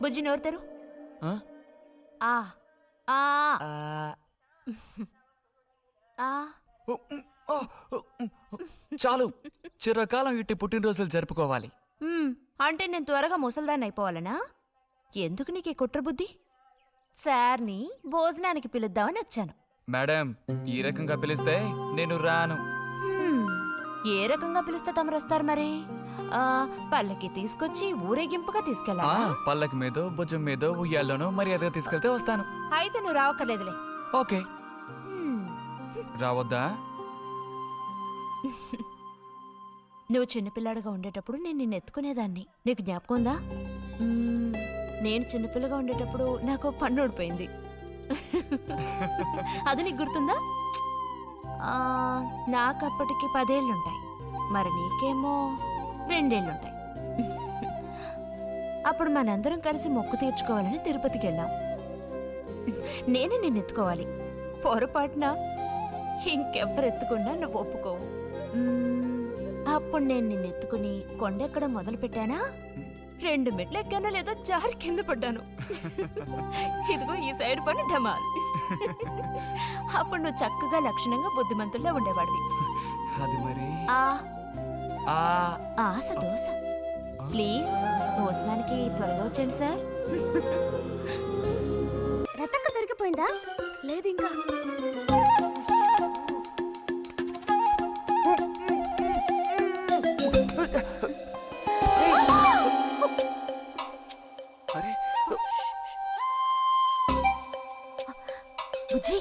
బుజ్జి నోరు తెరు. చాలు, చిరకాలం ఇట్టి పుట్టినరోజులు జరుపుకోవాలి. అంటే నేను త్వరగా ముసల్దాన్ని అయిపోవాలనా? ఎందుకు నీకు ఈ కుట్ర బుద్ధి? సార్ని భోజనానికి పిలుద్దామని వచ్చాను. మేడం, ఈ రకంగా పిలిస్తే నేను రాను. ఏ రకంగా పిలిస్తే తమరు వస్తారు మరి? పల్లకి తీసుకొచ్చి ఊరేగింపుగా తీసుకెళ్ళాలా? పల్లకి మీదో భుజం మీదో ఉయ్యాల్లోనో మర్యాదగా తీసుకెళ్తే వస్తాను. అయితే నువ్వు రావక్కర్లేదులే. ఓకే. రావద్దా? నువ్వు చిన్నపిల్లాడిగా ఉండేటప్పుడు నేను నిన్ను ఎత్తుకునేదాన్ని. నీకు జ్ఞాపకం ఉందా? నేను చిన్నపిల్లగా ఉండేటప్పుడు నాకు పన్ను ఊడిపోయింది. అది నీకు గుర్తుందా? నాకు అప్పటికి 10 ఏళ్ళుంటాయి. మరి నీకేమో 2 ఏళ్ళుంటాయి. అప్పుడు మనందరం కలిసి మొక్కు తీర్చుకోవాలని తిరుపతికి వెళ్ళాం. నేను నిన్ను ఎత్తుకోవాలి. పొరపాటున ఇంకెవ్వరెత్తుకున్నా నువ్వు ఒప్పుకోవు. అప్పుడు నేను నిన్ను ఎత్తుకుని కొండెక్కడం మొదలు పెట్టానా, 2 మెట్లు ఎక్కానో లేదో జారి కింద పడ్డాను. ఇదిగో ఈ సైడ్ పని ఢమాల్. అప్పుడు నువ్వు చక్కగా లక్షణంగా బుద్ధిమంతుల్లో ఉండేవాడివి. అది మరి ఆశ దోశ. ప్లీజ్ భోజనానికి త్వరగా వచ్చేయండి సార్. రతక్క దొరికిపోయిందా? లేదు ఇంకా. బుజ్జి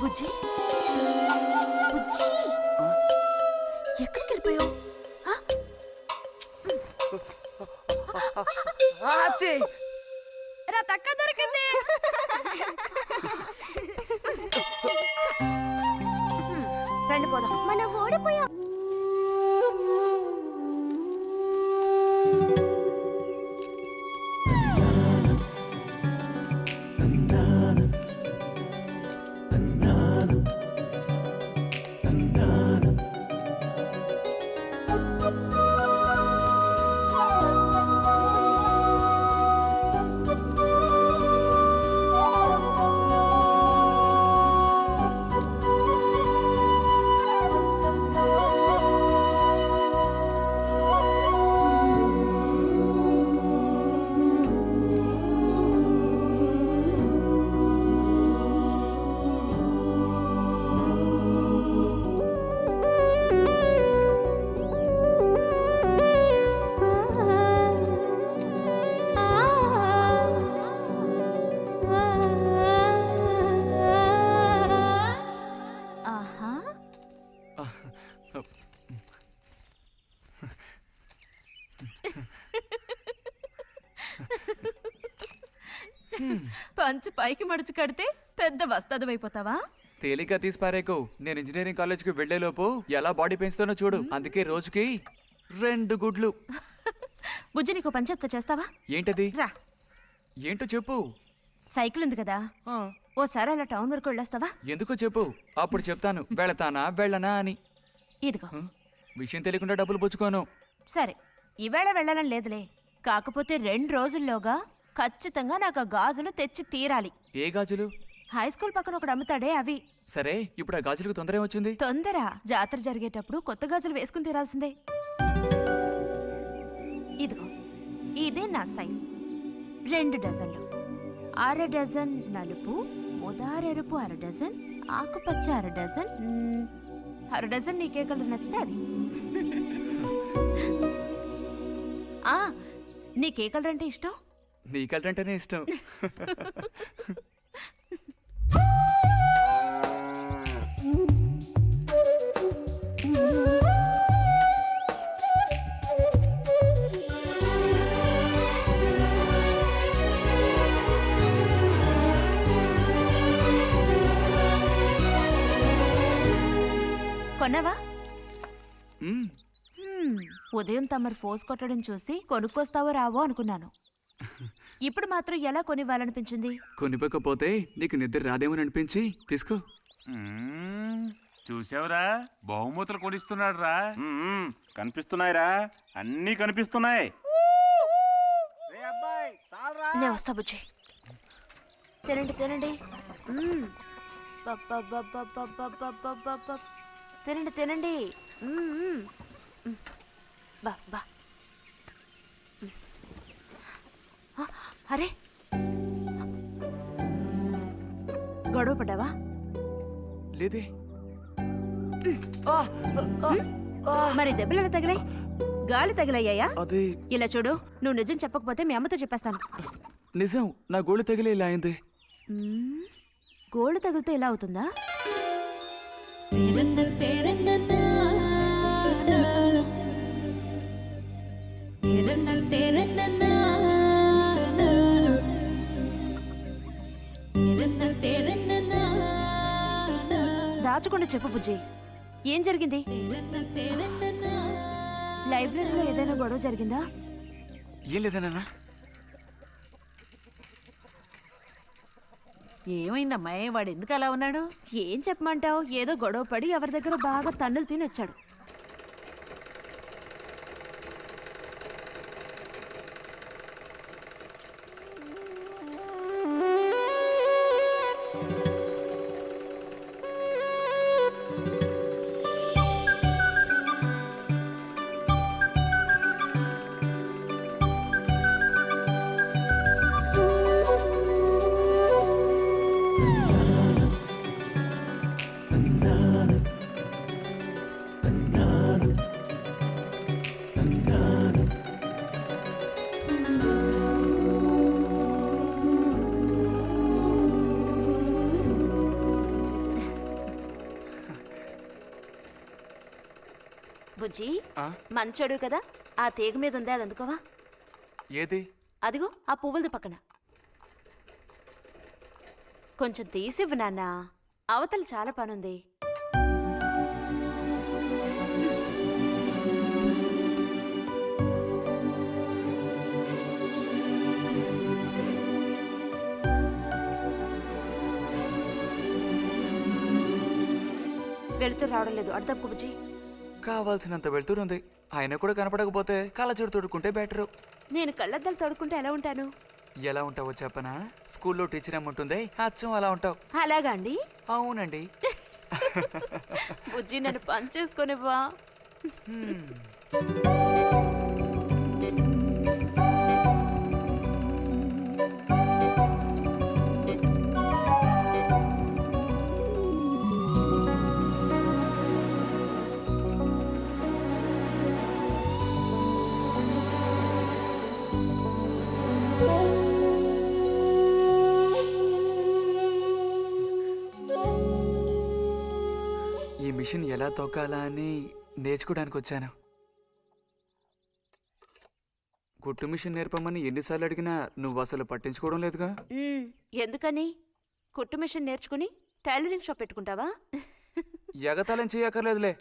బుజ్జి బుజ్జి, ఎక్కడికి వెళ్ళిపోయావు? రతక్క దొరికింది. రండి పోదాం. మనం ఓడిపోయాం. పంచు పైకి మడుచు కడితే పెద్ద వస్తాదమైపోతావా? తేలిగ్గా తీసి పారేకు. నేను ఇంజనీరింగ్ కాలేజ్కి వెళ్లేలోపు ఎలా బాడీ పెంచుతానో చూడు. అందుకే రోజుకి 2 గుడ్లు. బుజ్జి, నీకు పని చెప్తా, చేస్తావా? ఏంటది? రా. ఏంటో చెప్పు. సైకిల్ ఉంది కదా, ఓసారి అలా టౌన్ వరకు వెళ్ళొస్తావా? ఎందుకో చెప్పు, అప్పుడు చెప్తాను వెళతానా వెళ్ళనా అని. ఇదిగో. విషయం తెలియకుండా డబ్బులు పుచ్చుకోను. సరే, ఈవేళ వెళ్ళాలని లేదులే. కాకపోతే 2 రోజుల్లోగా ఖచ్చితంగా నాకు ఆ గాజులు తెచ్చి తీరాలి. ఏ గాజులు? హై స్కూల్ పక్కన ఒకడు అమ్ముతాడే అవి. సరే, ఇప్పుడు ఆ గాజులకు తొందర వచ్చింది. తొందర? జాతర జరిగేటప్పుడు కొత్త గాజులు వేసుకుని తీరాల్సిందే. ఇదిగో, ఇదే నా సైజ్. 2 డజన్లు. 1/2 డజన్ నలుపు, ముదారెరుపు 1/2 డజన్, ఆకుపచ్చ 1/2 డజన్. 1/2 డజన్ నీకే కలర్ నచ్చితే అది. నీకే కలర్ అంటే ఇష్టం? నీ కలర్ అంటేనే ఇష్టం. కొన్నావా? ఉదయం తమరు ఫోర్స్ కొట్టడం చూసి కొనుక్కొస్తావో రావో అనుకున్నాను. ఇప్పుడు మాత్రం ఎలా కొనివ్వాలనిపించింది? కొనివ్వకపోతే నీకు నిద్ర రాదేమని అనిపించి తీసుకో. చూసావురా బహుమతులు కొనిస్తున్నాడు రా. కనిపిస్తున్నాయిరా, అన్నీ కనిపిస్తున్నాయి. నేను వస్తా బుజ్జి. తినండి తినండి. తినండి తినండి. బా బా. అరే గొడవ పడ్డావా? లేదే. మరి దెబ్బలు ఎలా తగిలాయి? గాలి తగిలయ్యాయా? అది ఇలా చూడు, నువ్వు నిజం చెప్పకపోతే మీ అమ్మతో చెప్పేస్తాను. నిజం, నా గోళ్ళు తగిలే ఇలా అయింది. గోళ్ళు తగిలితే ఇలా అవుతుందా? దాచకుండా చెప్పు బుజ్జి, ఏం జరిగింది? లైబ్రరీలో ఏదైనా గొడవ జరిగిందా? ఏం లేదా నాన్న? ఏమైందమ్మా, వాడు ఎందుకు అలా ఉన్నాడు? ఏం చెప్పమంటావు, ఏదో గొడవ పడి ఎవరి దగ్గర బాగా తన్నులు తిని వచ్చాడు. బుజ్జి, మంచోడు కదా, ఆ తీగ మీద ఉంది, అది అందుకోవా? ఏది? అదిగో ఆ పువ్వులది పక్కన. కొంచెం తీసివ్వు నాన్న, అవతల చాలా పనుంది. వెళుతూ రావడం లేదు, అడు తప్పుకో బుజ్జి. కావాల్సినంత వెళ్తురుంది, ఆయన కూడా కనపడకపోతే కళ్ళజోడు తొడుక్కుంటే బెటరు. నేను కళ్ళద్దాలు తడుకుంటే ఎలా ఉంటాను? ఎలా ఉంటావో చెప్పనా? స్కూల్లో టీచర్ ఏముంటుంది, అచ్చం అలా ఉంటావు. అలాగా అండి? అవునండి. బుజ్జి, నన్ను పని చేసుకునివ్వా. ఈ మిషన్ ఎలా తొక్కాలా అని నేర్చుకోవడానికి వచ్చాను. కుట్టు మిషన్ నేర్పమని ఎన్నిసార్లు అడిగినా నువ్వు అసలు పట్టించుకోవడం లేదుగా. ఎందుకని? కుట్టు మిషన్ నేర్చుకుని టైలరింగ్ షాప్ పెట్టుకుంటావా? ఎగతాళం చేయక్కర్లేదులే.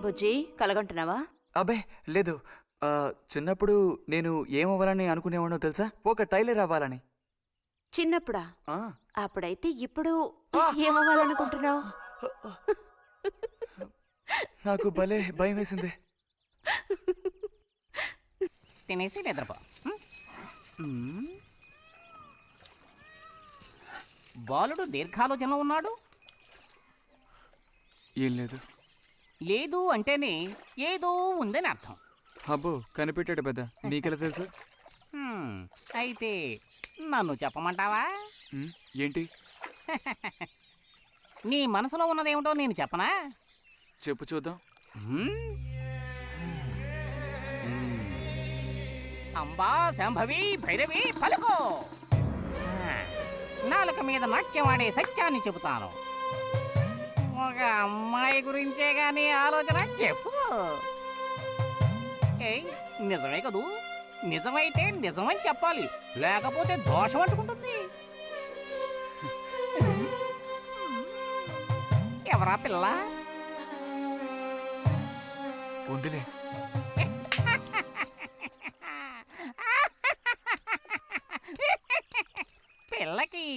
బుజ్జి, కలగంటున్నావా? అబ్బే లేదు. చిన్నప్పుడు నేను ఏమవ్వాలని అనుకునేవాడో తెలుసా? ఒక టైలర్ అవ్వాలని. చిన్నప్పుడా? ఆ, అప్పుడైతే ఇప్పుడు ఏమవ్వాలనుకుంటున్నావు? నాకు భలే భయం వేసింది. తినేసి నిద్రపో. బాలుడు దీర్ఘాలోచనలో ఉన్నాడు. ఏం లేదు. లేదు అంటేనే ఏదో ఉందని అర్థం. అబ్బో, కనిపెట్టాడు పెద్ద. నీకెలా తెలుసు? అయితే నన్ను చెప్పమంటావా? ఏంటి? నీ మనసులో ఉన్నదేమిటో నేను చెప్పనా? చెప్పు చూద్దాం. అంబా శాంభవి భైరవి పలుకో. నాలుక మీద నాట్యం ఆడే సత్యాన్ని చెబుతాను. ఒక అమ్మాయి గురించే గాని ఆలోచన చెప్పు. ఏయ్, నిజమే కదూ? నిజమైతే నిజమని చెప్పాలి, లేకపోతే దోషం అంటుకుంటుంది. ఎవరా పిల్ల? ఉందిలే. పిల్లకి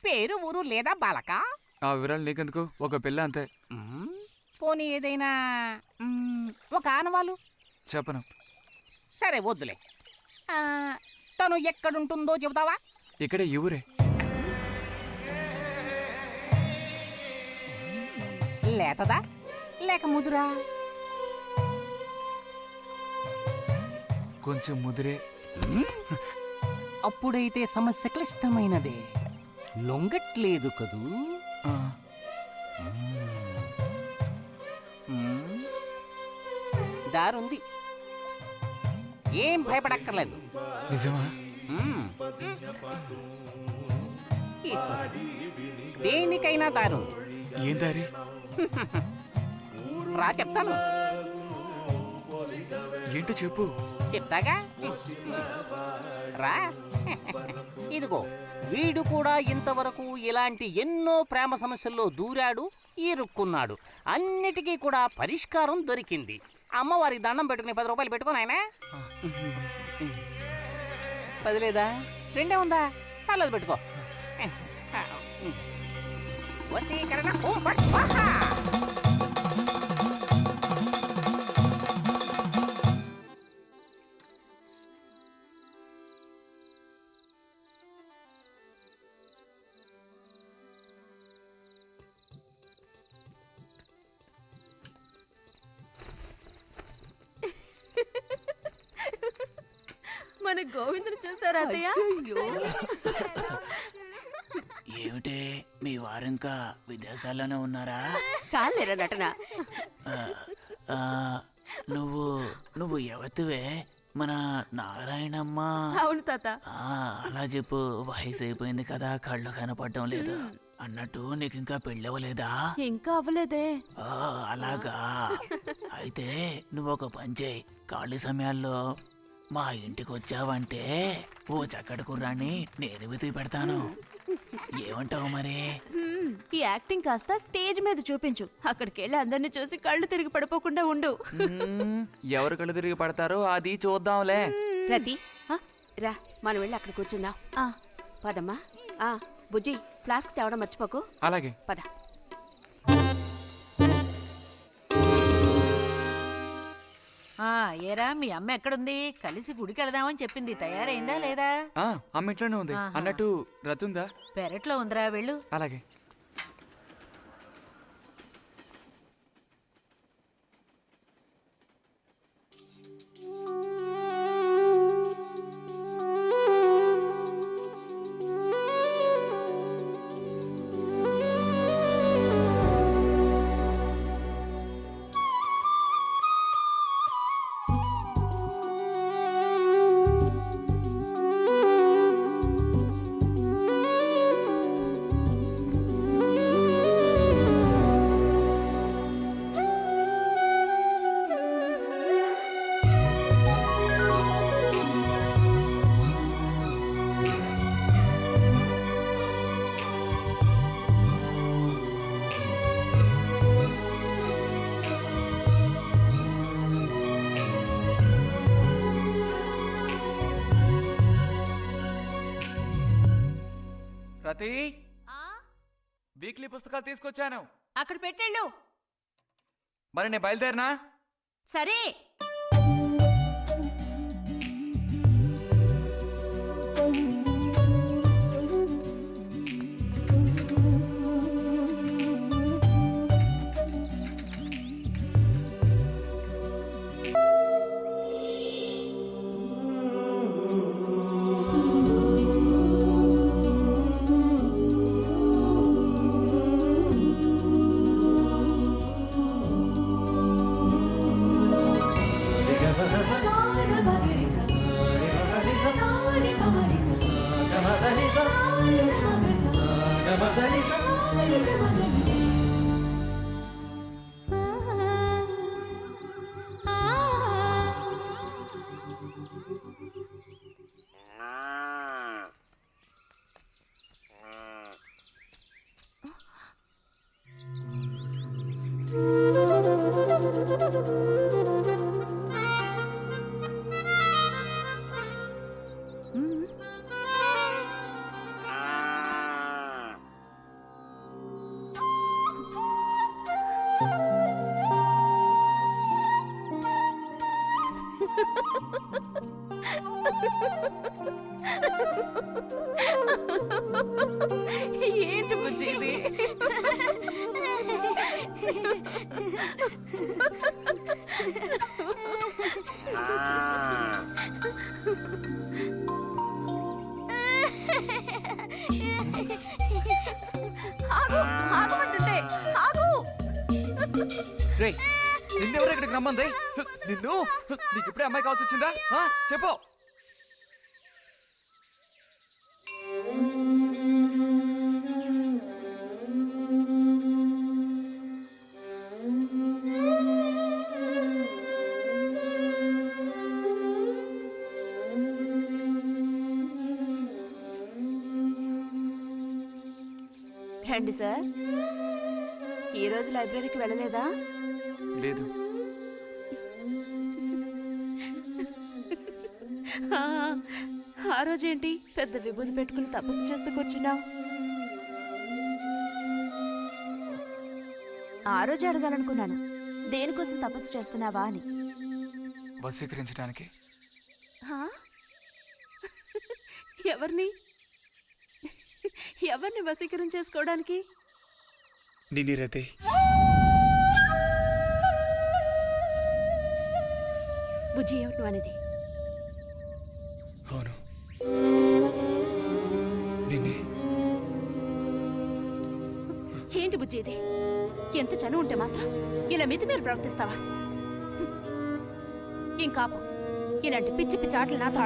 పేరు ఊరు లేదా బాలక? ఆ వివరాలు నీకెందుకు? ఒక పిల్ల అంతే. పోనీ ఏదైనా ఒక ఆనవాలు? చెప్పను. సరే వద్దులే. తను ఎక్కడుంటుందో చెబుతావా? ఇక్కడే ఈ ఊరే. లేతదా లేక ముదురా? కొంచెం ముదిరే. అప్పుడైతే సమస్య క్లిష్టమైనదే. లొంగట్లేదు కదూ? ఆ, దారుంది, ఏం భయపడక్కర్లేదు. నిజమా? ఈశ్వరుడు, దేనికైనా దారుంది. ఏం దారి? రా చెప్తాను. ఏంటో చెప్పు. చెప్తాగా, రా. ఇదిగో, వీడు కూడా ఇంతవరకు ఇలాంటి ఎన్నో ప్రేమ సమస్యల్లో దూరాడు, ఇరుక్కున్నాడు. అన్నిటికీ కూడా పరిష్కారం దొరికింది. అమ్మవారి దండం పెట్టుకుని 10 రూపాయలు పెట్టుకో నాయనా. 10 లేదా? 2 ఉందా? పర్లేదు పెట్టుకో. వశీకరణ ఓం ఫట్ స్వాహా. మన గోవిందుని చూసారా అత్తయ్య? ఏమిటే మీ వారింకా విదేశాల్లోనే ఉన్నారా? చాలేరా నటన. ఆ, నువ్వు నువ్వు ఎవతివే? మన నారాయణమ్మ? అవును తాత. అలా చెప్పు. వయసు అయిపోయింది కదా, కళ్ళు కనపడటం లేదు. అన్నట్టు నీకు ఇంకా పెళ్ళవలేదా? ఇంకా అవ్వలేదే. అలాగా. అయితే నువ్వు ఒక పని చేయి. ఖాళీ సమయాల్లో మా ఇంటికి వచ్చావంటే ఓ చక్కటి కుర్రాన్ని నేను వెతికి పెడతాను. ఏమంటావు మరి? ఈ యాక్టింగ్ కాస్త స్టేజ్ మీద చూపించు. అక్కడికి వెళ్ళి అందరిని చూసి కళ్ళు తిరిగి పడిపోకుండా ఉండు. ఎవరు కళ్ళు తిరిగి పడతారో అది చూద్దాంలే. రతి రా, మనం వెళ్ళి అక్కడ కూర్చుందాం. పదమ్మా. బుజ్జి, ఫ్లాస్క్ తేవడం మర్చిపోకు. అలాగే. పద. ఏరా, మీ అమ్మ ఎక్కడుంది? కలిసి గుడికి వెళదామని చెప్పింది. తయారైందా లేదా? అమ్మ ఇంట్లోనే ఉంది. అన్నట్టు రతుందా? పెరట్లో ఉందిరా, వెళ్ళు. అలాగే. రతి, వీక్లీ పుస్తకాలు తీసుకొచ్చాను. అక్కడ పెట్టేళ్ళు. మరి నేను బయలుదేరినా? సరే. ఏంటి బుజ్జి ఇది? ఆగు, ఆగమంటుంటే, ఆగు. రే నిన్నెవరు ఇక్కడికి రమ్మంది? నిన్ను నీకు ఇప్పుడే అమ్మాయి కావాల్సి వచ్చిందా? చెప్పు. రండి సార్. ఈరోజు లైబ్రరీకి వెళ్ళలేదా? లేదు. ఆ రోజేంటి పెద్ద విభూతి పెట్టుకుని తపస్సు చేస్తూ కూర్చున్నావు? ఆ రోజే అడగాలనుకున్నాను, దేనికోసం తపస్సు చేస్తున్నావా అని. వశీకరించడానికి. ఎవరిని ఎవరిని వశీకరణ చేసుకోవడానికి? నిన్ను రతే. బుజ్జి ఏమిటి నువ్వు అనేది? అవును నిన్నే. ఏంటి బుజ్జి ఇది? ఎంత చనువు ఉంటే మాత్రం ఇలా మితిమీరి ప్రవర్తిస్తావా? ఇంకాపు ఇలాంటి పిచ్చి పిచ్చి ఆటలు నాతో